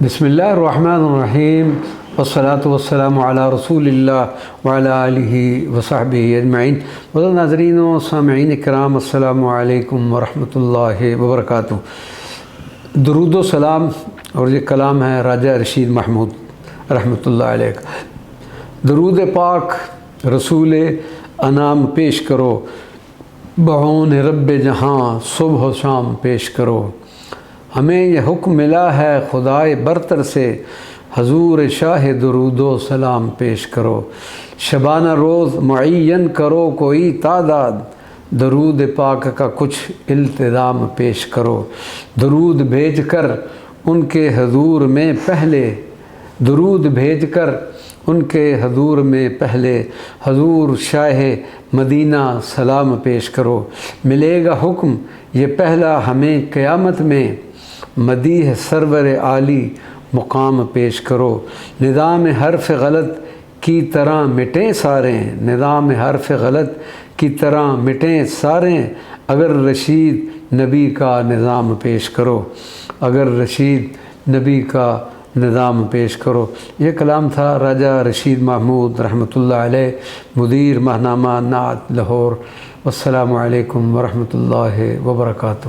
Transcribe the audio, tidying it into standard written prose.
بسم اللہ الرحمن الرحیم والصلاة والسلام علی رسول اللہ وعلی آلہ وصحبہ اجمعین۔ ناظرین و سامعین اکرام، السلام علیکم ورحمۃ اللہ وبرکاتہ۔ درود و سلام، اور یہ کلام ہے راجہ رشید محمود رحمۃ اللہ علیہ کا۔ درود پاک رسول انام پیش کرو، بعون رب جہاں صبح و شام پیش کرو۔ ہمیں یہ حکم ملا ہے خدائے برتر سے، حضور شاہ درود و سلام پیش کرو۔ شبانہ روز معین کرو کوئی تعداد، درود پاک کا کچھ التزام پیش کرو۔ درود بھیج کر ان کے حضور میں پہلے، درود بھیج کر ان کے حضور میں پہلے، حضور شاہ مدینہ سلام پیش کرو۔ ملے گا حکم یہ پہلا ہمیں قیامت میں، مدیح سرور عالی مقام پیش کرو۔ نظام حرف غلط کی طرح مٹیں سارے، نظام حرف غلط کی طرح مٹیں سارے، اگر رشید نبی کا نظام پیش کرو، اگر رشید نبی کا نظام پیش کرو۔ یہ کلام تھا راجہ رشید محمود رحمۃ اللہ علیہ، مدیر ماہنامہ نعت لاہور۔ والسلام علیکم ورحمۃ اللہ وبرکاتہ۔